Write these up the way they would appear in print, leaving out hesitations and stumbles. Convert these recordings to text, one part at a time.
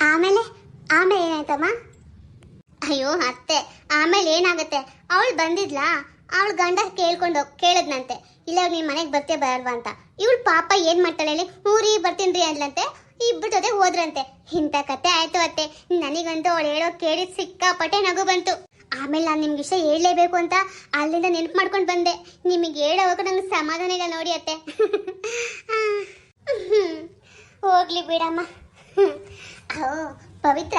ಆಮೇಲೆ ಆಮೇಲೆ ಏನಾಯ್ತಮ್ಮ? ಅಯ್ಯೋ ಅತ್ತೆ, ಆಮೇಲೆ ಏನಾಗುತ್ತೆ, ಅವಳು ಬಂದಿದ್ಲಾ, ಅವಳ ಗಂಡ ಕೇಳದ್ನಂತೆ, ಇಲ್ಲ ನೀನ್ ಮನೆಗೆ ಬರ್ತೀಯ ಬರಲ್ವಾ ಅಂತ. ಇವಳು ಪಾಪ ಏನ್ ಮಾಡ್ತಾಳೆ ಹೇಳಿ, ಊರಿ ಬರ್ತೀನಿ ಅಂದ್ಲಂತೆ, ಇಬ್ಬರ ಜೊತೆ ಹೋದ್ರಂತೆ. ಇಂಥ ಕತೆ ಆಯ್ತು ಅತ್ತೆ. ನನಗಂತೂ ಅವಳು ಹೇಳೋ ಕೇಳಿ ಸಿಕ್ಕಾಪಟ್ಟೆ ನಗು ಬಂತು. ಆಮೇಲೆ ನಾನು ನಿಮ್ಗೆ ಇಷ್ಟ ಹೇಳಲೇಬೇಕು ಅಂತ ಅಲ್ಲಿಂದ ನೆನಪು ಮಾಡ್ಕೊಂಡು ಬಂದೆ. ನಿಮಗೆ ಹೇಳೋವಾಗ ನಂಗೆ ಸಮಾಧಾನ ಇಲ್ಲ ನೋಡಿ ಅತ್ತೆ. ಹೋಗ್ಲಿ ಬಿಡಮ್ಮ. ಪವಿತ್ರ,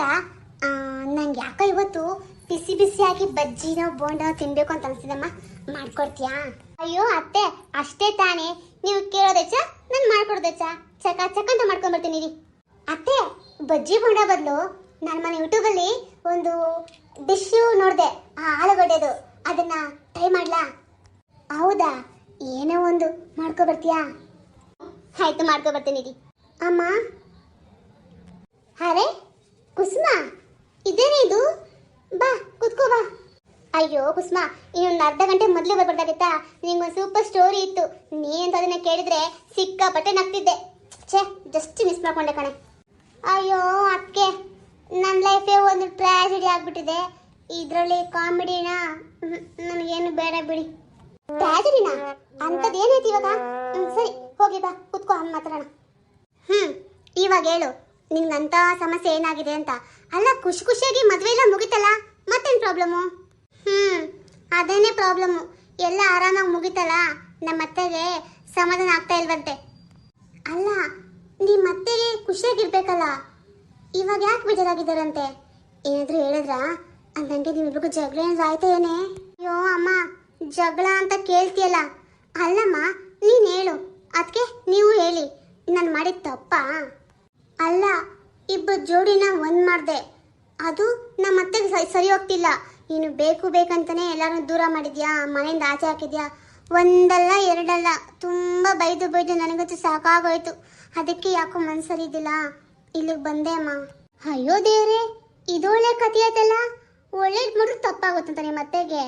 ನಂಗೆ ಯಾಕೋ ಇವತ್ತು ಬಿಸಿ ಬಿಸಿಯಾಗಿ ಬಜ್ಜಿನೋ ಬೋಂಡೋ ತಿನ್ಬೇಕು ಅಂತ ಅನ್ಸಿದಮ್ಮ, ಮಾಡ್ಕೊಡ್ತೀಯಾ? ಅಯ್ಯೋ ಅತ್ತೆ, ಅಷ್ಟೇ ತಾನೇ, ನೀವು ಕೇಳೋದೆಚ್ಚ, ನಾನು ಮಾಡ್ಕೊಡ್ದೆಚ್ಚ, ಚಕ ಚಕ ಅಂತ ಮಾಡ್ಕೊಂಡ್ಬರ್ತೀನಿ ರೀ. ಅತ್ತೆ, ಬಜ್ಜಿ ಬೋಂಡ ಬದಲು ನಾನು ಮನೆ ಯೂಟ್ಯೂಬಲ್ಲಿ ಒಂದು ಡಿಶ್ ನೋಡಿದೆ, ಆಲೂಗಡ್ಡೆದು, ಅದನ್ನ ಟ್ರೈ ಮಾಡ್ಲಾ? ಹೌದಾ? ಏನೋ ಒಂದು ಮಾಡ್ಕೊಬರ್ತೀಯಾ? ಆಯ್ತು, ಮಾಡ್ಕೊಬರ್ತೀನಿ ರೀ. ಅಮ್ಮ, ಅರೆ ಕುಸುಮ, ಇದೇನೇ ಇದು? ಬಾ ಕುತ್ಕೋ ಬಾ. ಅಯ್ಯೋ ಕುಸುಮ, ಇನ್ನೊಂದು ಅರ್ಧ ಗಂಟೆ ಮೊದಲು ಬರ್ಬಾರ್ದಾಗಿತ್ತಾ? ನಿಂಗೊಂದು ಸೂಪರ್ ಸ್ಟೋರಿ ಇತ್ತು, ನೀನಂತ ಅದನ್ನ ಕೇಳಿದ್ರೆ ಸಿಕ್ಕಾಪಟ್ಟೆ ನಗ್ತಿದ್ದೆ. ಛೇ, ಜಸ್ಟ್ ಮಿಸ್ ಮಾಡ್ಕೊಂಡೆ ಕಣೆ. ಅಯ್ಯೋ ಅದಕ್ಕೆ ನನ್ನ ಲೈಫೇ ಒಂದು ಟ್ರಾಜಿಡಿ ಆಗ್ಬಿಟ್ಟಿದೆ. ಇದರಲ್ಲಿ ಕಾಮಿಡಿನಾ? ನನಗೇನು ಬೇಡ ಬಿಡಿ. ಟ್ರಾಜಿಡಿನಾ? ಅಂಥದ್ದು ಏನೈತಿ ಇವಾಗ? ಸರಿ ಹೋಗಿ ಬಾ, ಕುತ್ಕೋ, ಅಮ್ಮ ಮಾತಾಡೋಣ. ಇವಾಗ ಹೇಳು, ನಿಂಗಂತ ಸಮಸ್ಯೆ ಏನಾಗಿದೆ ಅಂತ. ಅಲ್ಲ, ಖುಷಿ ಖುಷಿಯಾಗಿ ಮದುವೆ ಎಲ್ಲ ಮುಗಿತಲ್ಲ, ಮತ್ತೇನು ಪ್ರಾಬ್ಲಮ್ಮು? ಅದೇನೇ ಪ್ರಾಬ್ಲಮ್ಮು. ಎಲ್ಲ ಆರಾಮಾಗಿ ಮುಗಿತಲ್ಲ, ನಮ್ಮ ಅತ್ತೆಗೆ ಸಮಾಧಾನ ಆಗ್ತಾ ಇಲ್ವಂತೆ. ಅಲ್ಲ, ನಿಮ್ಮ ಅತ್ತೆಗೆ ಖುಷಿಯಾಗಿರ್ಬೇಕಲ್ಲ, ಇವಾಗ ಯಾಕೆ ಬೇಜಾರಾಗಿದ್ದಾರಂತೆ? ಏನಾದರೂ ಹೇಳಿದ್ರಾ? ಅಂದಂಗೆ ನಿಮ್ಮಿಬ್ರಿಗೂ ಜಗಳ ಏನಾದ್ರು ಆಯ್ತಾ ಏನೇ? ಅಯ್ಯೋ ಅಮ್ಮ, ಜಗಳ ಅಂತ ಕೇಳ್ತೀಯಲ್ಲ. ಅಲ್ಲಮ್ಮ, ನೀನು ಹೇಳು, ಅದಕ್ಕೆ ನೀವು ಹೇಳಿ, ನಾನು ಮಾಡಿದ ತಪ್ಪಾ? ಅಲ್ಲ, ಇಬ್ಬರು ಜೋಡಿನ ಒಂದು ಮಾಡಿದೆ, ಅದು ನಮ್ಮ ಅತ್ತೆಗೆ ಸರಿ ಹೋಗ್ತಿಲ್ಲ. ನೀನು ಬೇಕು ಬೇಕಂತಾನೆ ಎಲ್ಲರೂ ದೂರ ಮಾಡಿದ್ಯಾ, ಮನೆಯಿಂದ ಆಚೆ ಹಾಕಿದ್ಯಾ. ಒಂದಲ್ಲ ಎರಡಲ್ಲ, ತುಂಬ ಬೈದು ನನಗಂತೂ ಸಾಕಾಗೋಯ್ತು. ಅದಕ್ಕೆ ಯಾಕೋ ಮನ್ಸರಿ ಇದ್ದಿಲ್ಲ, ಇಲ್ಲಿಗೆ ಬಂದೆ ಅಮ್ಮ. ಅಯ್ಯೋ ದೇವ್ರೆ, ಇದು ಒಳ್ಳೆ ಕಥೆ ಆಯ್ತಲ್ಲ. ಒಳ್ಳೇದು ಮಾಡಿದ್ರು ತಪ್ಪಾಗುತ್ತಂತ ನಿಮ್ಮ ಅತ್ತೆಗೆ.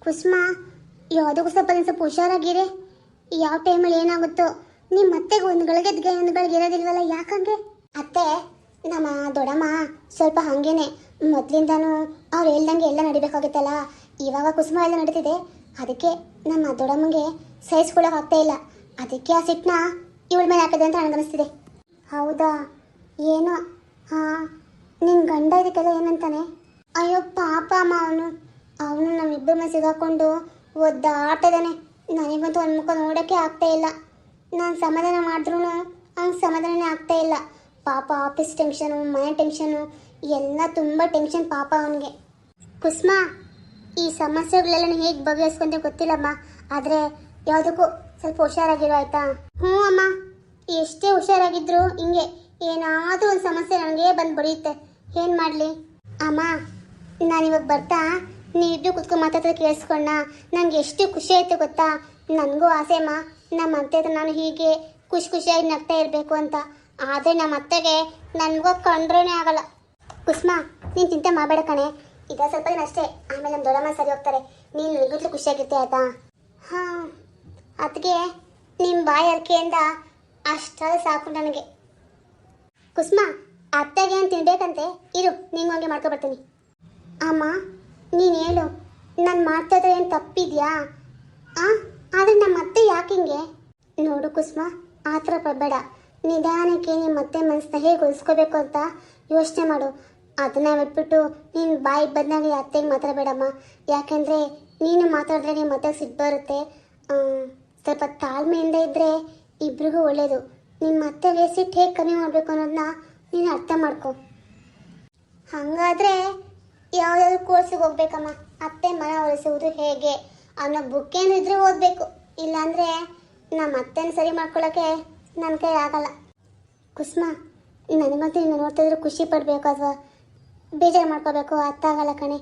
ಕುಸುಮ, ಯಾವುದಕ್ಕೂ ಸ್ವಲ್ಪ ಹುಷಾರಾಗಿರಿ. ಯಾವ ಟೈಮಲ್ಲಿ ಏನಾಗುತ್ತೋ. ನಿಮ್ಮ ಅತ್ತೆಗೆ ಒಂದು ಗಳಿಗೆ ಇರೋದಿಲ್ವಲ್ಲ, ಯಾಕಂಗೆ? ಅತ್ತೆ, ನಮ್ಮ ದೊಡ್ಡಮ್ಮ ಸ್ವಲ್ಪ ಹಾಗೇನೆ, ಮೊದಲಿಂದನೂ ಅವ್ರು ಹೇಳ್ದಂಗೆ ಎಲ್ಲ ನಡಿಬೇಕಾಗುತ್ತಲ್ಲ. ಇವಾಗ ಕುಸುಮ ಎಲ್ಲ ನಡೀತಿದೆ, ಅದಕ್ಕೆ ನಮ್ಮ ದೊಡ್ಡಮ್ಮಂಗೆ ಸಹಿಸ್ಕೊಳ್ಳೋಕೆ ಆಗ್ತಾ ಇಲ್ಲ. ಅದಕ್ಕೆ ಆ ಸಿಟ್ಟನ್ನ ಇವಳ ಮೇಲೆ ಹಾಕಿದೆ ಅಂತ ನನಗನ್ನಿಸ್ತಿದೆ. ಹೌದಾ? ಏನೋ. ನಿನ್ನ ಗಂಡ ಇದಕ್ಕೆಲ್ಲ ಏನಂತಾನೆ? ಅಯ್ಯೋ ಪಾಪ ಅಮ್ಮ, ಅವನು ನಮ್ಮಿಬ್ಬರ ಮೇಲೆ ಸಿಗಾಕೊಂಡು ಒದ್ದಾಡ್ತಿದ್ದಾನೆ. ನನಗಂತೂ ಒಂದು ಮುಖ ನೋಡೋಕ್ಕೆ ಆಗ್ತಾ ಇಲ್ಲ. ನಾನು ಸಮಾಧಾನ ಮಾಡಿದ್ರೂ ಅವ್ನಿಗೆ ಸಮಾಧಾನನೇ ಆಗ್ತಾ ಇಲ್ಲ. ಪಾಪ ಆಫೀಸ್ ಟೆನ್ಷನು, ಮನೆ ಟೆನ್ಷನು, ಎಲ್ಲ ತುಂಬ ಟೆನ್ಷನ್ ಪಾಪ ಅವನಿಗೆ. ಕುಸುಮ, ಈ ಸಮಸ್ಯೆಗಳೆಲ್ಲ ಹೇಗೆ ಬಗೆಹರಿಸ್ಕೊಂತ ಗೊತ್ತಿಲ್ಲಮ್ಮ, ಆದರೆ ಯಾವುದಕ್ಕೂ ಸ್ವಲ್ಪ ಹುಷಾರಾಗಿರೋ ಆಯ್ತಾ? ಅಮ್ಮ, ಎಷ್ಟೇ ಹುಷಾರಾಗಿದ್ರು ಹಿಂಗೆ ಏನಾದರೂ ಒಂದು ಸಮಸ್ಯೆ ನನಗೆ ಬಂದು ಬಡಿಯುತ್ತೆ. ಏನು ಮಾಡಲಿ ಅಮ್ಮ? ನಾನಿವಾಗ ಬರ್ತಾ ನೀವಿದ್ದು ಕುತ್ಕೊಂಡು ಮಾತಾಡ್ತಾ ಕೇಳಿಸ್ಕೊಂಡ ನನಗೆ ಎಷ್ಟು ಖುಷಿ ಆಯಿತು ಗೊತ್ತಾ? ನನಗೂ ಆಸೆ ಅಮ್ಮ, ನಮ್ಮ ಅತ್ತೆ ಹತ್ರ ನಾನು ಹೀಗೆ ಖುಷಿಯಾಗಿ ನಗ್ತಾ ಇರಬೇಕು ಅಂತ. ಆದರೆ ನಮ್ಮ ಅತ್ತೆಗೆ ನನಗೂ ಕಂಡ್ರೇ ಆಗಲ್ಲ. ಕುಸುಮ, ನೀನು ಚಿಂತೆ ಮಾಡಬೇಡ ಕಣೆ, ಈಗ ಸ್ವಲ್ಪ ದಿನ ಅಷ್ಟೇ, ಆಮೇಲೆ ನಮ್ಮ ದೊಡ್ಡಮ್ಮ ಸರಿ ಹೋಗ್ತಾರೆ. ನೀನು ನಿಗಟ್ಲು ಖುಷಿಯಾಗಿರ್ತೀಯ ಆಯ್ತಾ? ಅದಕ್ಕೆ ನಿಮ್ಮ ಬಾಯಿ ಅರಿಕೆಯಿಂದ ಅಷ್ಟಾದ್ರೆ ಸಾಕು ನನಗೆ. ಕುಸುಮ, ಅತ್ತೆಗೆ ಏನು ತಿನ್ಬೇಕಂತೆ, ಇರು ನಿಂಗೆ ಮಾಡ್ಕೊಬರ್ತೀನಿ. ಅಮ್ಮ, ನೀನು ಹೇಳು, ನಾನು ಮಾಡ್ತಾ ಇದ್ರೆ ಏನು ತಪ್ಪಿದ್ಯಾ? ಆದರೆ ನಮ್ಮ ಅತ್ತೆ ಯಾಕೆ ಹಿಂಗೆ? ನೋಡು ಕುಸುಮ, ಆ ಥರ ಬರಬೇಡ. ನಿಧಾನಕ್ಕೆ ನಿಮ್ಮ ಅತ್ತೆ ಮನಸ್ಸನ್ನ ಹೇಗೆ ಉಳಿಸ್ಕೋಬೇಕು ಅಂತ ಯೋಚನೆ ಮಾಡು. ಅದನ್ನ ಬಿಟ್ಬಿಟ್ಟು ನೀನು ಬಾಯಿ ಬಂದಾಗ ಅತ್ತೆಗೆ ಮಾತಾಡಬೇಡಮ್ಮ. ಯಾಕೆಂದರೆ ನೀನು ಮಾತಾಡಿದ್ರೆ ನಿಮ್ಮ ಅತ್ತೆಗೆ ಸಿಟ್ಟು ಬರುತ್ತೆ. ಸ್ವಲ್ಪ ತಾಳ್ಮೆಯಿಂದ ಇದ್ದರೆ ಇಬ್ರಿಗೂ ಒಳ್ಳೆಯದು. ನಿಮ್ಮ ಅತ್ತೆಗೆ ಸಿಟ್ಟು ಹೇಗೆ ಕಮ್ಮಿ ಮಾಡಬೇಕು ಅನ್ನೋದನ್ನ ನೀನು ಅರ್ಥ ಮಾಡ್ಕೊ. ಹಾಗಾದರೆ ಯಾವುದಾದ್ರೂ ಕೋರ್ಸಿಗೆ ಹೋಗ್ಬೇಕಮ್ಮ. ಅತ್ತೆ ಮನ ಒಲಿಸುವುದು ಹೇಗೆ ಅನ್ನೋ ಬುಕ್ ಏನಿದ್ರೆ ಓದಬೇಕು. ಇಲ್ಲಾಂದರೆ ನಮ್ಮ ಅತ್ತೆನ ಸರಿ ಮಾಡ್ಕೊಳ್ಳೋಕ್ಕೆ ನನ್ನ ಕೈ ಆಗಲ್ಲ. ಕುಸುಮ, ನನಗಂತೂ ನೀನು ನೋಡ್ತಿದ್ರು ಖುಷಿ ಪಡಬೇಕು ಅಥವಾ ಬೇಜಾರು ಮಾಡ್ಕೋಬೇಕು ಅರ್ಥ ಆಗಲ್ಲ ಕಣೆ.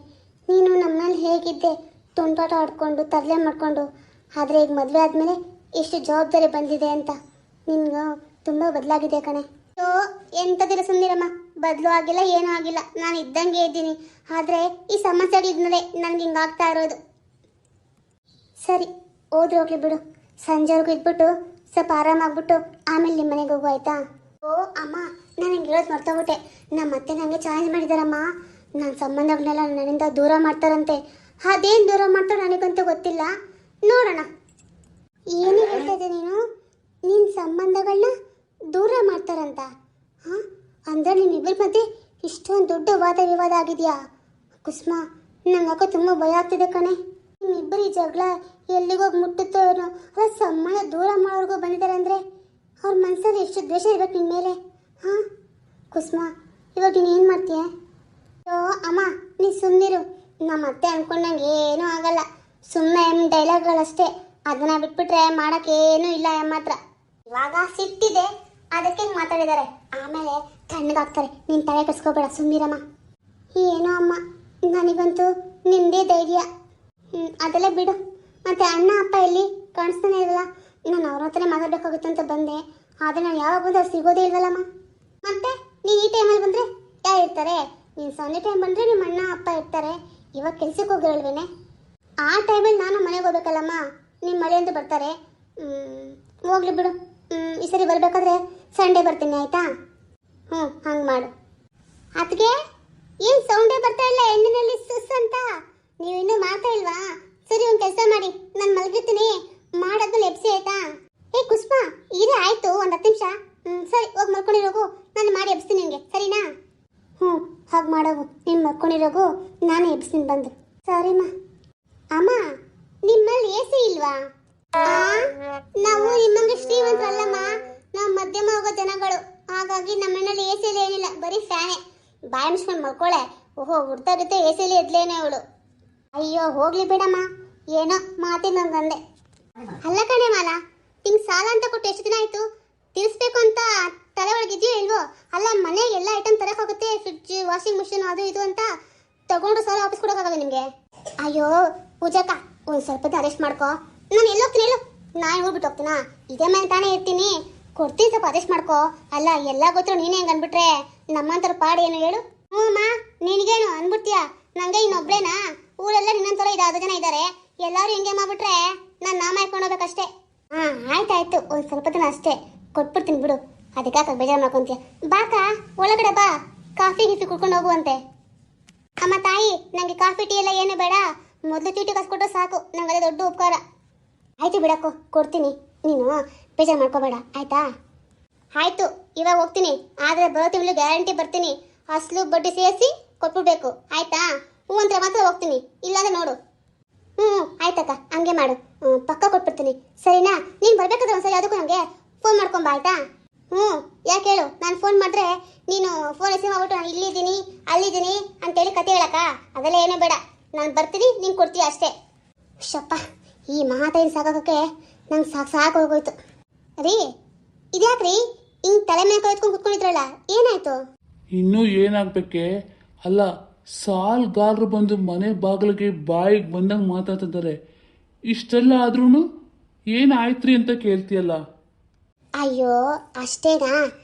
ನೀನು ನಮ್ಮಲ್ಲಿ ಹೇಗಿದ್ದೆ, ತುಂಟಾಟ ಆಡ್ಕೊಂಡು ತರಲೆ ಮಾಡಿಕೊಂಡು, ಆದರೆ ಈಗ ಮದುವೆ ಆದಮೇಲೆ ಎಷ್ಟು ಜವಾಬ್ದಾರಿ ಬಂದಿದೆ ಅಂತ ನಿನ್ಗೆ ತುಂಬ ಬದಲಾಗಿದೆ ಕಣೆ. ಎಂಥದಿರ ಸುಂದಿರಮ್ಮ, ಬದಲು ಆಗಿಲ್ಲ, ಏನೂ ಆಗಿಲ್ಲ, ನಾನು ಇದ್ದಂಗೆ ಇದ್ದೀನಿ. ಆದರೆ ಈ ಸಮಸ್ಯೆಗಳಿದ್ಮೇಲೆ ನನಗೆ ಹಿಂಗಾಗ್ತಾ ಇರೋದು. ಸರಿ, ಹೋಗ್ಲಿ ಬಿಡು. ಸಂಜೆವರೆಗೂ ಇದ್ಬಿಟ್ಟು ಸ್ವಲ್ಪ ಆರಾಮಾಗ್ಬಿಟ್ಟು ಆಮೇಲೆ ನಿಮ್ಮ ಮನೆಗೆ ಹೋಗು ಆಯ್ತಾ? ಓ ಅಮ್ಮ, ನಾನು ಹಿಂಗೆ ಹೇಳೋದು ಮರ್ತೋಗ್ಬಿಟ್ಟೆ. ನಮ್ಮ ಮತ್ತೆ ನನಗೆ ಚಾಲೆಂಜ್ ಮಾಡಿದಾರಮ್ಮ. ನನ್ನ ಸಂಬಂಧಗಳನ್ನೆಲ್ಲ ನನ್ನಿಂದ ದೂರ ಮಾಡ್ತಾರಂತೆ. ಅದೇನು ದೂರ ಮಾಡ್ತಾರೋ ನನಗಂತೂ ಗೊತ್ತಿಲ್ಲ, ನೋಡೋಣ. ಏನೇ ಹೇಳ್ತಾ ಇದ್ದೆ ನೀನು? ನಿನ್ನ ಸಂಬಂಧಗಳನ್ನ ದೂರ ಮಾಡ್ತಾರಂತ? ಹಾಂ, ಅಂದರೆ ನಿಮ್ಮಿಬ್ಬರ ಮಧ್ಯೆ ಇಷ್ಟೊಂದು ದೊಡ್ಡ ವಾದ ವಿವಾದ ಆಗಿದೆಯಾ? ಕುಸುಮ, ನಂಗೆ ತುಂಬ ಭಯ ಆಗ್ತಿದೆ ಕಣೆ. ನಿಮ್ಮಿಬ್ಬರು ಈ ಜಗಳ ಎಲ್ಲಿಗೋಗಿ ಮುಟ್ಟುತ್ತೋ ಏನೋ. ಅಲ್ಲ, ಸಂಬಂಧ ದೂರ ಮಾಡೋರ್ಗೂ ಬಂದಿದ್ದಾರೆ ಅಂದರೆ ಅವ್ರ ಮನಸ್ಸಲ್ಲಿ ಎಷ್ಟು ದ್ವೇಷ ಇರ್ಬೇಕು ನಿನ್ನ ಮೇಲೆ. ಹಾಂ ಕುಸುಮ, ಇವಾಗ ನೀನು ಏನು ಮಾಡ್ತೀಯ? ಅಯ್ಯೋ ಅಮ್ಮ, ನೀ ಸುಮ್ಮನಿರು. ನಮ್ಮ ಅತ್ತೆ ಅಂದ್ಕೊಂಡಂಗೆ ಏನೂ ಆಗಲ್ಲ. ಸುಮ್ಮನೆ ಡೈಲಾಗ್ಗಳಷ್ಟೇ. ಅದನ್ನ ಬಿಟ್ಬಿಟ್ರೆ ಮಾಡೋಕ್ಕೇನೂ ಇಲ್ಲ ಎಮ್ಮ ಹತ್ರ. ಇವಾಗ ಸಿಟ್ಟಿದೆ, ಅದಕ್ಕೆ ಮಾತಾಡಿದ್ದಾರೆ. ಆಮೇಲೆ ತಣ್ಣಗಾಗ್ತಾರೆ. ನೀನು ತಲೆ ಕೆಡಿಸ್ಕೋಬೇಡ, ಸುಮ್ಮನಿರಮ್ಮ. ಏನೋ ಅಮ್ಮ, ನನಗಂತೂ ನಿಮ್ಮದೇ ಧೈರ್ಯ. ಅದೆಲ್ಲ ಬಿಡು. ಮತ್ತೆ ಅಣ್ಣ ಅಪ್ಪ ಎಲ್ಲಿ ಕಾಣಿಸ್ತಾನೆ ಇಲ್ವಲ್ಲ? ನಾನು ಅವ್ರ ಹತ್ರನೇ ಮಾತಾಡಬೇಕಾಗುತ್ತೆ ಅಂತ ಬಂದೆ. ಆದರೆ ನಾನು ಯಾವಾಗ ಬಂದ್ರೆ ಸಿಗೋದೇ ಇಲ್ವಲ್ಲಮ್ಮ. ಮತ್ತೆ ನೀನು ಈ ಟೈಮಲ್ಲಿ ಬಂದರೆ ಯಾರು ಇರ್ತಾರೆ? ನೀನು ಸಂಜೆ ಟೈಮ್ ಬಂದರೆ ನಿಮ್ಮ ಅಣ್ಣ ಅಪ್ಪ ಇರ್ತಾರೆ. ಇವಾಗ ಕೆಲ್ಸಕ್ಕೆ ಹೋಗಿರಲ್ವೇನೆ? ಆ ಟೈಮಲ್ಲಿ ನಾನು ಮನೆಗೆ ಹೋಗ್ಬೇಕಲ್ಲಮ್ಮ. ನಿಮ್ಮ ಮಳೆ ಅಂತ ಬರ್ತಾರೆ. ಹೋಗ್ಲಿ ಬಿಡು. ಈ ಸರಿ ಬರಬೇಕಾದ್ರೆ ಸಂಡೇ ಬರ್ತೀನಿ, ಆಯಿತಾ? ಹಂಗೆ ಮಾಡು. ಅದಕ್ಕೆ ಏನು ಸೌಂಡೇ ಬರ್ತಾ ಇಲ್ಲ ಹೆಣ್ಣಿನಲ್ಲಿ ಸುಸ್ ಅಂತ? ನೀವು ಇನ್ನೂ ಮಾಡ್ತಾ ಇಲ್ವಾ? ಸರಿ, ಒಂದು ಕೆಲಸ ಮಾಡಿ, ನಾನು ಮಲಗಿರ್ತೀನಿ. ಮಾಡೋದ್ಮೇಲೆ ಎಬ್ಸಿ, ಆಯ್ತಾ? ಏ ಕುಸುಮ, ಇರೇ ಆಯಿತು, ಒಂದು 10 ನಿಮಿಷ. ಸರಿ, ಹೋಗಿ ಮಲ್ಕೊಂಡಿರೋಗು. ನಾನು ಮಾಡಿ ಎಬ್ಸ್ತೀನಿ ನಿನಗೆ, ಸರಿನಾ? ಹಾಗೆ ಮಾಡೋಗು. ನೀನು ಮಲ್ಕೊಂಡಿರೋಗು, ನಾನು ಎಬ್ಸ್ತೀನಿ ಬಂದು. ಸರಿಮ್ಮ. ಅಮ್ಮ, ನಿಮ್ಮಲ್ಲಿ ಎ ಸಿ ಇಲ್ವಾ? ನಾವು ನಿಮ್ಮಂಗೆ ಶ್ರೀಮಂತರಲ್ಲಮ್ಮ. ನಾವು ಮಧ್ಯಮ ಹೋಗೋ ಜನಗಳು. ಹಾಗಾಗಿ ನಮ್ಮ ಮನೇಲಿ ಎ ಸಿಲಿ ಏನಿಲ್ಲ, ಬರೀ ಫ್ಯಾನೇ. ಬಾಯಿ ಮುಚ್ಕೊಂಡು ಮಲ್ಕೊಳ್ಳೆ. ಓಹೋ, ಹುಡ್ತಾಗುತ್ತೆ ಎ ಸಿಲಿ ಎದ್ಲೇನೆ ಅವಳು. ಅಯ್ಯೋ ಹೋಗ್ಲಿ ಬಿಡಮ್ಮ, ಏನೋ ಮಾತಿನ ನಂಗಂದೆ. ಅಲ್ಲ ಕಣೆ ಮಾಲ, ನಿಂಗೆ ಸಾಲ ಅಂತ ಕೊಟ್ಟು ಎಷ್ಟು ದಿನ ಆಯಿತು? ತಿರ್ಸ್ಬೇಕು ಅಂತ ತಲೆ ಒಳಗಿದ್ಯೋ ಇಲ್ವೋ? ಅಲ್ಲ, ಮನೆಗೆ ಎಲ್ಲ ಐಟಮ್ ತರಕಾಗುತ್ತೆ, ಫ್ರಿಡ್ಜ್, ವಾಷಿಂಗ್ ಮಿಷಿನ್, ಅದು ಇದು ಅಂತ ತಗೊಂಡು ಸಾಲ ವಾಪಸ್ ಕೊಡೋಕ್ಕಾಗಲ್ಲ ನಿಮಗೆ? ಅಯ್ಯೋ ಪೂಜಾಕ, ಒಂದು ಸ್ವಲ್ಪ ದಿನ ಅರೆಸ್ಟ್ ಮಾಡ್ಕೋ. ನಾನು ಎಲ್ಲೋಗ್ತೀನಿ ಹೇಳು? ನಾನು ಹೋಗ್ಬಿಟ್ಟು ಹೋಗ್ತೀನಾ? ಇದೇ ಮನೆ ತಾನೇ ಇರ್ತೀನಿ. ಕೊಡ್ತೀನಿ, ಸ್ವಲ್ಪ ಅರೆಸ್ಟ್ ಮಾಡ್ಕೋ. ಅಲ್ಲ, ಎಲ್ಲ ಗೊತ್ತರು ನೀನೇ ಹೆಂಗೆ ಅನ್ಬಿಟ್ರೆ ನಮ್ಮಂತರ ಪಾಡು ಏನು ಹೇಳು? ಅಮ್ಮ, ನಿನಗೇನು ಅನ್ಬಿಡ್ತೀಯ? ನಂಗೆ ಇನ್ನೊಬ್ಳೇನಾ? ಊರೆಲ್ಲ ನಿನ್ನಂತರ 5 ಜನ ಇದ್ದಾರೆ. ಎಲ್ಲರೂ ಹಿಂಗೆ ಮಾಡ್ಬಿಟ್ರೆ ನಾನು ನಾಮ ಹಾಕೊಂಡು ಹೋಗ್ಬೇಕಷ್ಟೇ. ಆಯ್ತಾಯ್ತು, ಒಂದು ಸ್ವಲ್ಪ ದಿನ ಅಷ್ಟೇ ಕೊಟ್ಬಿಡ್ತೀನಿ ಬಿಡು. ಅದಕ್ಕೆ ಬೇಜಾರು ಮಾಡ್ಕೊಂತೀಯ? ಬಾಕ ಒಳಗಡೆ ಬಾ, ಕಾಫಿ ಗಿಫಿ ಕುಡ್ಕೊಂಡು ಹೋಗುವಂತೆ. ಅಮ್ಮ ತಾಯಿ, ನನಗೆ ಕಾಫಿ ಟೀ ಎಲ್ಲ ಏನು ಬೇಡ. ಮೊದಲು ಚೀಟಿ ಕಾಸು ಸಾಕು, ನಂಗೆ ಅದೇ ದೊಡ್ಡ ಉಪಕಾರ. ಆಯ್ತು ಬಿಡಕ್ಕೋ, ಕೊಡ್ತೀನಿ. ನೀನು ಬೇಜಾರು ಮಾಡ್ಕೋಬೇಡ, ಆಯ್ತಾ? ಆಯ್ತು, ಇವಾಗ ಹೋಗ್ತೀನಿ. ಆದರೆ ಬರೋ ತಿಂಗಳು ಗ್ಯಾರಂಟಿ ಬರ್ತೀನಿ. ಅಸಲು ಬಡ್ಡಿ ಸೇರಿಸಿ ಕೊಟ್ಬಿಡ್ಬೇಕು, ಆಯ್ತಾ? ಹ್ಞೂ ಅಂದ್ರೆ ಮಾತ್ರ ಹೋಗ್ತೀನಿ, ಇಲ್ಲಾಂದ್ರೆ ನೋಡು. ಆಯ್ತಕ್ಕ, ಹಂಗೆ ಮಾಡು. ಪಕ್ಕ ಕೊಟ್ಬಿಡ್ತೀನಿ, ಸರಿನಾ? ನೀನು ಬರ್ಬೇಕಾದ್ರೆ ಒಂದ್ಸರಿ ಅದಕ್ಕೂ ನನಗೆ ಫೋನ್ ಮಾಡ್ಕೊಂಬ, ಆಯ್ತಾ? ಯಾಕೆ ಹೇಳು? ನಾನು ಫೋನ್ ಮಾಡಿದ್ರೆ ನೀನು ಫೋನ್ ರಿಸೀವ್ ಮಾಡ್ಬಿಟ್ಟು ನಾನು ಇಲ್ಲಿದ್ದೀನಿ ಅಲ್ಲಿದ್ದೀನಿ ಅಂತೇಳಿ ಕತೆ ಹೇಳಕ್ಕ? ಅದೆಲ್ಲ ಏನೂ ಬೇಡ. ನಾನು ಬರ್ತೀನಿ, ನೀನು ಕೊಡ್ತೀಯ ಅಷ್ಟೇ. ಶಪ್ಪ, ಈ ಮಾತಾಡಿನ ಸಾಕೋಕ್ಕೆ ನಂಗೆ ಸಾಕು ಹೋಗೋಯ್ತು. ರೀ, ಇದ್ಯಾಕ್ರಿ ಹಿಂಗೆ ತಲೆ ಮೇಲೆ ಕೈತ್ಕೊಂಡು ಕುತ್ಕೊಂಡಿದ್ರಲ್ಲ, ಏನಾಯ್ತು? ಇನ್ನೂ ಏನಾಗಬೇಕೆ? ಅಲ್ಲ, ಸಾಲ್ಗಾರರು ಬಂದು ಮನೆ ಬಾಗಿಲಿಗೆ ಬಾಯಿಗೆ ಬಂದಂಗೆ ಮಾತಾಡ್ತಿದ್ದಾರೆ. ಇಷ್ಟೆಲ್ಲ ಆದ್ರೂ ಏನಾಯ್ತ್ರಿ ಅಂತ ಕೇಳ್ತೀಯಲ್ಲ? ಅಯ್ಯೋ ಅಷ್ಟೇನಾ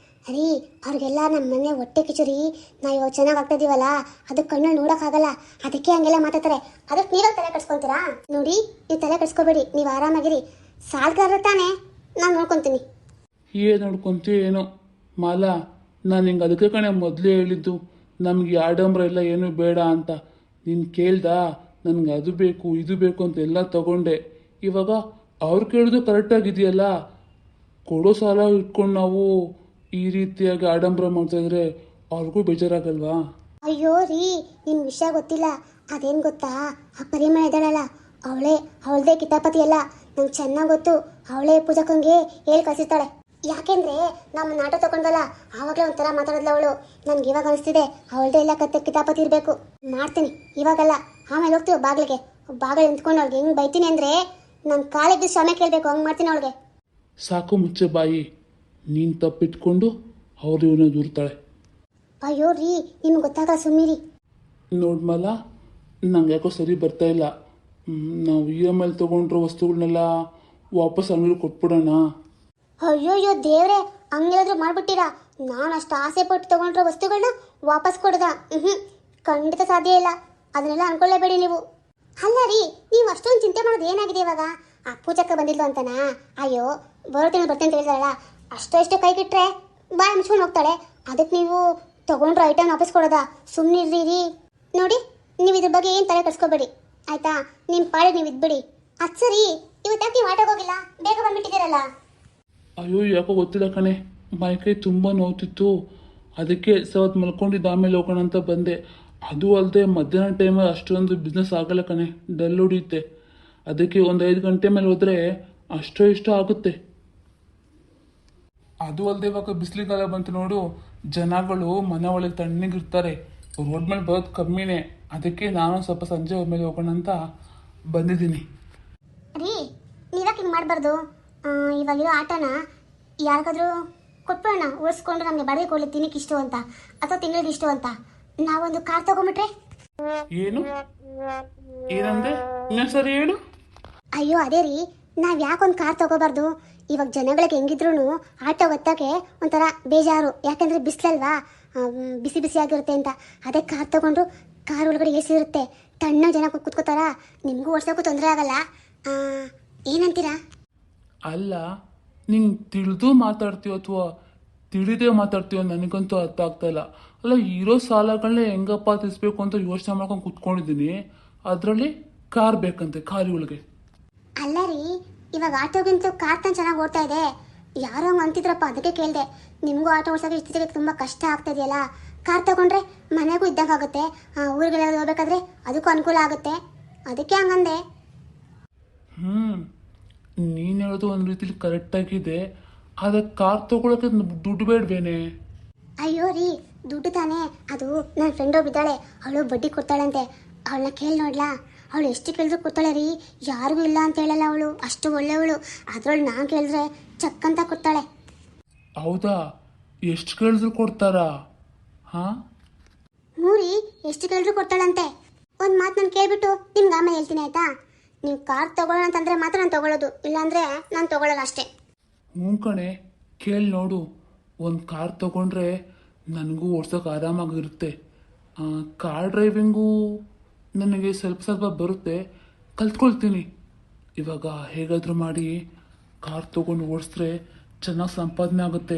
ರೀ? ಅವ್ರಿಗೆಲ್ಲ ನಮ್ಮ ಮನೆ ಹೊಟ್ಟೆ ಕಿಚುರಿ. ನಾವು ಇವಾಗ ಚೆನ್ನಾಗಿ ಆಗ್ತಾಯಿದ್ದೀವಲ್ಲ, ಅದು ಕಣ್ಣಲ್ಲಿ ನೋಡೋಕ್ಕಾಗಲ್ಲ. ಅದಕ್ಕೆ ಹಂಗೆಲ್ಲ ಮಾತಾಡ್ತಾರೆ. ಅದಕ್ಕೆ ನೀವೇ ತಲೆ ಕಟ್ಸ್ಕೊತೀರಾ? ನೋಡಿ, ನೀವು ತಲೆ ಕಟ್ಸ್ಕೊಬೇಡಿ, ನೀವು ಆರಾಮಾಗಿರಿ. ಸಾಲ್ಗಾರ ತಾನೇ, ನಾನು ನೋಡ್ಕೊತೀನಿ. ಏನು ನೋಡ್ಕೊಂತೀಯ ಏನೋ ಮಾಲ. ನಾನು ಹಿಂಗೆ ಅದಕ್ಕೆ ಕಣೆ ಮೊದಲೇ ಹೇಳಿದ್ದು, ನಮಗೆ ಆಡಂಬರ ಎಲ್ಲ ಏನೂ ಬೇಡ ಅಂತ. ನೀನು ಕೇಳ್ದ, ನನಗೆ ಅದು ಬೇಕು ಇದು ಬೇಕು ಅಂತ ಎಲ್ಲ ತಗೊಂಡೆ. ಇವಾಗ ಅವ್ರು ಕೇಳೋದು ಕರೆಕ್ಟಾಗಿದೆಯಲ್ಲ. ಕೊಡೋ ಸಾಲ ಇಟ್ಕೊಂಡು ನಾವು ಈ ರೀತಿಯಾಗಿ ಆಡಂಬರ ಮಾಡ್ತಾಯಿದ್ರೆ ಅವ್ರಿಗೂ ಬೇಜಾರಾಗಲ್ವಾ? ಅಯ್ಯೋ ರೀ, ನಿಮ್ಗೆ ವಿಷಯ ಗೊತ್ತಿಲ್ಲ. ಅದೇನು ಗೊತ್ತಾ, ಆ ಪರಿಮಳ ಇದ್ದಾಳಲ್ಲ, ಅವಳದೇ ಕಿತಾಪತಿ ಎಲ್ಲ ನಂಗೆ ಚೆನ್ನಾಗಿ ಗೊತ್ತು. ಅವಳೇ ಪೂಜಕ್ಕಂಗೆ ಹೇಳಿ ಕಳಿಸಿರ್ತಾಳೆ. ಯಾಕೆಂದ್ರೆ ನಮ್ಮ ನಾಟ ತಗೊಂಡಲ್ಲ, ಆವಾಗಲೇ ಒಂಥರ ಮಾತಾಡಿದ್ಲ ಅವಳು. ನನ್ಗೆ ಇವಾಗ ಅನಿಸ್ತಿದೆ ಅವಳದೇ ಎಲ್ಲ ಕಿತಾಪತಿ ಇರಬೇಕು. ಮಾಡ್ತೀನಿ, ಇವಾಗಲ್ಲ, ಆಮೇಲೆ ಹೋಗ್ತೀವಿ ಬಾಗಿಲಿಗೆ. ಬಾಗಿಲು ನಿಂತ್ಕೊಂಡು ಅವ್ಳಿಗೆ ಹೆಂಗೆ ಬೈತೀನಿ ಅಂದರೆ ನನ್ನ ಕಾಲಿಗೆ ಕ್ಷಮೆ ಕೇಳಬೇಕು, ಹಂಗೆ ಮಾಡ್ತೀನಿ ಅವಳಿಗೆ. ಸಾಕು ಮುಚ್ಚೆ ಬಾಯಿ. ನೀನು ತಪ್ಪಿಟ್ಕೊಂಡು ಅವ್ರು ಇವನ್ನ ದೂರ್ತಾಳೆ. ಅಯ್ಯೋ ರೀ, ನಿಮ್ಗೆ ಗೊತ್ತಾಗಲ್ಲ, ಸುಮ್ಮನಿರಿ. ನೋಡ್ಮಲ್ಲ, ನಂಗೆ ಯಾಕೋ ಸರಿ ಬರ್ತಾ ಇಲ್ಲ. ನಾವು EMI ತೊಗೊಂಡ್ರೋ ವಸ್ತುಗಳನ್ನೆಲ್ಲ ವಾಪಸ್ ಅಂಗಡಿ ಕೊಟ್ಬಿಡೋಣ. ಅಯ್ಯೋಯ್ಯೋ ದೇವ್ರೆ, ಹಂಗೇನಾದ್ರೂ ಮಾಡ್ಬಿಟ್ಟಿರಾ? ನಾನು ಅಷ್ಟು ಆಸೆ ಪಟ್ಟು ತೊಗೊಂಡ್ರೋ ವಸ್ತುಗಳನ್ನ ವಾಪಸ್ ಕೊಡ್ದ? ಖಂಡಿತ ಸಾಧ್ಯ ಇಲ್ಲ. ಅದನ್ನೆಲ್ಲ ಅನ್ಕೊಳ್ಳೇಬೇಡಿ ನೀವು. ಅಲ್ಲ ರೀ, ನೀವು ಅಷ್ಟೊಂದು ಚಿಂತೆ ಮಾಡೋದು ಏನಾಗಿದೆ ಇವಾಗ? ಆ ಪೂಜಕ್ಕ ಬಂದಿದ್ಲು ಅಂತನಾ? ಅಯ್ಯೋ, ಬರೋ ತಿಂಗಳು ಬರ್ತೇನೆ ಅಂತ ಹೇಳಿದಾರಲ್ಲ, ಅಷ್ಟೋ ಕೈ ಕಿಟ್ರೆ ಬಾಯ್ ಮುಚ್ಕೊಂಡು ಹೋಗ್ತಾಳೆ. ಅದಕ್ಕೆ ನೀವು ತಗೊಂಡ್ರೆ ಐಟಮ್ ವಾಪಸ್ ಕೊಡೋದಾ? ಸುಮ್ಮನಿರ್ರಿ. ನೋಡಿ, ನೀವು ಇದ್ರ ಬಗ್ಗೆ ಏನು ತಲೆ ಕೆಡಿಸ್ಕೋಬೇಡಿ ಆಯ್ತಾ? ನಿಮ್ಮ ಪಾಡಿಗೆ ನೀವು ಇದ್ಬಿಡಿ. ಅದು ಸರಿ, ಇವತ್ತು ಯಾಕೆ ನೀವು ಆಟೋಗೆ ಹೋಗಿಲ್ಲ? ಬೇಗ ಬಂದ್ಬಿಟ್ಟಿದ್ದೀರಲ್ಲ. ಅಯ್ಯೋ ಯಾಕೋ ಗೊತ್ತಿಲ್ಲ ಕಣೆ, ಮೈಕೈ ತುಂಬ ನೋವ್ತಿತ್ತು. ಅದಕ್ಕೆ ಸವತ್ತು ಮಲ್ಕೊಂಡಿದ್ದು, ಆಮೇಲೆ ಹೋಗೋಣ ಅಂತ ಬಂದೆ. ಅದು ಅಲ್ಲದೆ ಮಧ್ಯಾಹ್ನ ಟೈಮಲ್ಲಿ ಅಷ್ಟೊಂದು ಬಿಸ್ನೆಸ್ ಆಗಲ್ಲ ಕಣೆ, ಡಲ್ ಹೊಡಿಯುತ್ತೆ. ಅದಕ್ಕೆ ಒಂದು 5 ಗಂಟೆ ಮೇಲೆ ಹೋದರೆ ಅಷ್ಟೋ ಇಷ್ಟೋ ಆಗುತ್ತೆ. ಅದು ಅಲ್ಲದೆ ಇವಾಗ ಬಿಸಿಲಿಗಾಲ ಬಂತು ನೋಡು, ಜನಗಳು ಮನೆ ಒಳಗೆ ತಣ್ಣಗಿರ್ತಾರೆ, ರೋಡ್ ಮೇಲೆ ಬರೋದು ಕಮ್ಮಿನೇ. ಅದಕ್ಕೆ ನಾನು ಸ್ವಲ್ಪ ಸಂಜೆ ಮೇಲೆ ಹೋಗೋಣ ಅಂತ ಬಂದಿದ್ದೀನಿ. ರೀ, ನೀವ್ಯಾಕೆ ಹಿಂಗೆ ಮಾಡಬಾರ್ದು? ಇವಾಗಿರೋ ಆಟನ ಯಾರಿಗಾದ್ರೂ ಕೊಟ್ಬಿಡೋಣ, ಉಳಿಸ್ಕೊಂಡು ನಮಗೆ ಬಾಡಿಗೆ ಕೊಡ್ಲಿ ತಿನ್ನಕ್ಕೆ ಇಷ್ಟು ಅಂತ, ಅಥವಾ ತಿಂಗಳಿಗೆ ಇಷ್ಟು ಅಂತ. ನಾವೊಂದು ಕಾರ್ ತಗೊಂಬಿಟ್ರೆ? ಏನು ಏನಂದೆ? ಇನ್ನೊಂದು ಸರಿ ಹೇಳು. ಅಯ್ಯೋ ಅದೇ ರೀ, ನಾವು ಯಾಕೊಂದು ಕಾರ್ ತಗೋಬಾರ್ದು? ಇವಾಗ ಜನಗಳಿಗೆ ಹೆಂಗಿದ್ರು ಆಟೋ ಗೊತ್ತಕ್ಕೆ ಒಂಥರ ಬೇಜಾರು, ಯಾಕಂದರೆ ಬಿಸಿಲಲ್ವಾ, ಬಿಸಿ ಬಿಸಿ ಆಗಿರುತ್ತೆ ಅಂತ. ಅದೇ ಕಾರ್ ತಗೊಂಡು ಕಾರ್ ಒಳಗಡೆ ಎ ಸಿ ಇರುತ್ತೆ, ತಣ್ಣಗೆ ಜನ ಕೂತ್ಕೋತಾರ, ನಿಮಗೂ ಓಡಿಸೋಕ್ಕೂ ತೊಂದರೆ ಆಗಲ್ಲ. ಏನಂತೀರಾ? ಅಲ್ಲ, ನಿಂಗೆ ತಿಳಿದು ಮಾತಾಡ್ತೀಯೋ ಅಥವಾ ತಿಳಿದೇ ಮಾತಾಡ್ತೀಯೋ ನನಗಂತೂ ಅರ್ಥ ಆಗ್ತಾಯಿಲ್ಲ. ಅಲ್ಲ, ಇರೋ ಸಾಲಗಳನ್ನೇ ಹೆಂಗಪ್ಪ ತಿರ್ಸ್ಬೇಕು ಅಂತ ಯೋಚನೆ ಮಾಡ್ಕೊಂಡು ಕೂತ್ಕೊಂಡಿದ್ದೀನಿ, ಅದರಲ್ಲಿ ಕಾರ್ ಬೇಕಂತೆ, ಕಾರಿಗಳಿಗೆ. ಅಲ್ಲ ರೀ, ಇವಾಗ ಆಟೋಗಿಂತ ಕಾರ್ ತಾನು ಚೆನ್ನಾಗಿ ಓಡ್ತಾ ಇದೆ. ಯಾರೋ ಹಂಗೆ ಅಂತಿದ್ರಪ್ಪ, ಅದಕ್ಕೆ ಕೇಳಿದೆ. ನಿಮಗೂ ಆಟೋ ಓಡಿಸೋಕೆ ಇತ್ತೀಚೆಗೆ ತುಂಬ ಕಷ್ಟ ಆಗ್ತಾ ಇದೆಯಲ್ಲ, ಕಾರ್ ತಗೊಂಡ್ರೆ ಮನೆಗೂ ಇದ್ದಂಗಾಗುತ್ತೆ, ಊರಿಗೆಲ್ಲ ಹೋಗ್ಬೇಕಾದ್ರೆ ಅದಕ್ಕೂ ಅನುಕೂಲ ಆಗುತ್ತೆ, ಅದಕ್ಕೆ ಹಂಗಂದೆ. ನೀನು ಹೇಳೋದು ಒಂದು ರೀತಿಲಿ ಕರೆಕ್ಟಾಗಿದೆ, ಆದರೆ ಕಾರ್ ತೊಗೊಳಕ್ಕೆ ದುಡ್ಡು ಬೇಡವೇನೆ? ಅಯ್ಯೋ ರೀ, ದುಡ್ಡು ತಾನೇ, ಅದು ನನ್ನ ಫ್ರೆಂಡ್ ಒಬ್ಬಿದ್ದಾಳೆ, ಅವಳು ಬಡ್ಡಿ ಕೊಡ್ತಾಳಂತೆ. ಅವಳನ್ನ ಕೇಳಿ ನೋಡ್ಲಾ? ಅವಳು ಎಷ್ಟು ಕೇಳಿದ್ರು ಕೊಡ್ತಾಳೆ ರೀ, ಯಾರಿಗೂ ಇಲ್ಲ ಅಂತ ಹೇಳಲ್ಲ ಅವಳು, ಅಷ್ಟು ಒಳ್ಳೆಯವಳು. ಅದ್ರೊಳು ನಾನು ಕೇಳಿದ್ರೆ ಚಕ್ಕಂತ ಕೊಡ್ತಾಳೆ. ಹೌದಾ? ಎಷ್ಟು ಕೇಳಿದ್ರು ಕೊಡ್ತಾರಾ? ಹಾಂ, ಹ್ಞೂ ರೀ, ಎಷ್ಟು ಕೇಳಿದ್ರು ಕೊಡ್ತಾಳಂತೆ. ಒಂದು ಮಾತು ನಾನು ಕೇಳಿಬಿಟ್ಟು ನಿಮ್ಗೆ ಆಮೇಲೆ ಹೇಳ್ತೀನಿ ಆಯ್ತಾ? ನೀವು ಕಾರ್ ತೊಗೊಳ್ಳೋಣ ಅಂತಂದರೆ ಮಾತ್ರ ನಾನು ತೊಗೊಳ್ಳೋದು, ಇಲ್ಲಾಂದರೆ ನಾನು ತೊಗೊಳ್ಳಲ್ಲ ಅಷ್ಟೇ. ಹ್ಞೂ ಕಣೆ, ಕೇಳಿ ನೋಡು. ಒಂದು ಕಾರ್ ತೊಗೊಂಡ್ರೆ ನನಗೂ ಓಡ್ಸೋಕೆ ಆರಾಮಾಗಿರುತ್ತೆ. ಕಾರ್ ಡ್ರೈವಿಂಗು ನನಗೆ ಸ್ವಲ್ಪ ಸ್ವಲ್ಪ ಬರುತ್ತೆ, ಕಲ್ತ್ಕೊಳ್ತೀನಿ. ಇವಾಗ ಹೇಗಾದರೂ ಮಾಡಿ ಕಾರ್ ತೊಗೊಂಡು ಓಡಿಸಿದ್ರೆ ಚೆನ್ನಾಗಿ ಸಂಪಾದನೆ ಆಗುತ್ತೆ,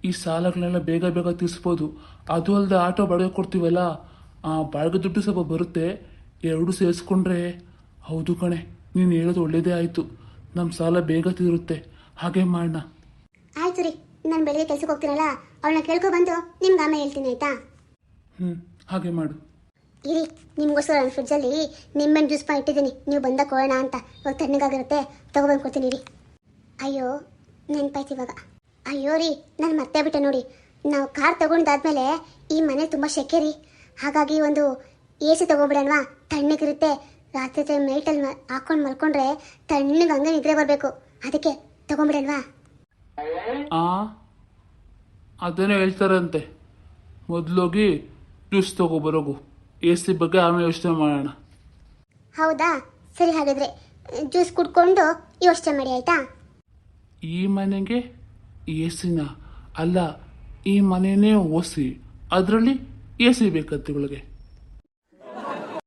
ಈ ಸಾಲಗಳನ್ನೆಲ್ಲ ಬೇಗ ಬೇಗ ತೀರಿಸ್ಬೋದು. ಅದು ಅಲ್ಲದೆ ಆಟೋ ಬಾಡಿಗೆ ಕೊಡ್ತೀವಲ್ಲ, ಆ ಬಾಡಿಗೆ ದುಡ್ಡು ಸ್ವಲ್ಪ ಬರುತ್ತೆ. ಎರಡು ಸೇರಿಸ್ಕೊಂಡ್ರೆ, ಹೌದು ಕಣೆ, ನೀನು ಹೇಳೋದು ಒಳ್ಳೇದೇ ಆಯಿತು, ನಮ್ಮ ಸಾಲ ಬೇಗ ತೀರುತ್ತೆ. ಹಾಗೆ ಮಾಡೋಣ. ಆಯ್ತು ರೀ, ನಾನು ಬೆಳಿಗ್ಗೆ ಕೆಲ್ಸಕ್ಕೆ ಹೋಗ್ತೀನಲ್ಲ, ಅವಳನ್ನ ಕೇಳ್ಕೊಬಂದು ನಿಮ್ಗೆ ಆಮೇಲೆ ಹೇಳ್ತೀನಿ ಆಯ್ತಾ? ಹಾಗೆ ಮಾಡು. ಇರಿ, ನಿಮಗೋಸ್ಕರ ನನ್ನ ಫ್ರಿಡ್ಜಲ್ಲಿ ನಿಂಬೆಹಣ್ಣು ಜ್ಯೂಸ್ ಇಟ್ಟಿದ್ದೀನಿ, ನೀವು ಬಂದಾಗ ಕೊಡೋಣ ಅಂತ. ಇವಾಗ ತಣ್ಣಗಾಗಿರುತ್ತೆ, ತೊಗೊಬಂದು ಕೊಡ್ತೀನಿ ರೀ. ಅಯ್ಯೋ ನೆನಪಾಯ್ತು ಇವಾಗ. ಅಯ್ಯೋ ರೀ, ನಾನು ಮರ್ತೇ ಬಿಟ್ಟೆ ನೋಡಿ. ನಾವು ಕಾರ್ ತೊಗೊಂಡಾದ್ಮೇಲೆ ಈ ಮನೆ ತುಂಬ ಸೆಕೆ ರೀ, ಹಾಗಾಗಿ ಒಂದು ಎ ಸಿ ತೊಗೊಂಬಿಡೋಣವಾ? ತಣ್ಣಗಿರುತ್ತೆ, ರಾತ್ರಿ ಟೈಮ್ ನೈಟಲ್ಲಿ ಹಾಕೊಂಡು ಮಲ್ಕೊಂಡ್ರೆ ತಣ್ಣಗೆ ಹಂಗೆ ನಿದ್ರೆ ಬರಬೇಕು, ಅದಕ್ಕೆ ತೊಗೊಂಬಿಡೋಣವಾ? ಅದೇನೋ ಹೇಳ್ತಾರಂತೆ, ಮೊದಲೋಗಿ ಜ್ಯೂಸ್ ತೊಗೊಬರೋಗು, ಎ ಸಿ ಬಗ್ಗೆ ಆಮೇಲೆ ಯೋಚನೆ ಮಾಡೋಣ. ಹೌದಾ, ಸರಿ, ಹಾಗಾದರೆ ಜ್ಯೂಸ್ ಕುಡ್ಕೊಂಡು ಯೋಚನೆ ಮಾಡಿ ಆಯಿತಾ? ಈ ಮನೆಗೆ ಎ ಸಿನ? ಅಲ್ಲ, ಈ ಮನೆಯೇ ಓಸಿ, ಅದರಲ್ಲಿ ಎ ಸಿ ಬೇಕಂತೆ ಇವಳಿಗೆ.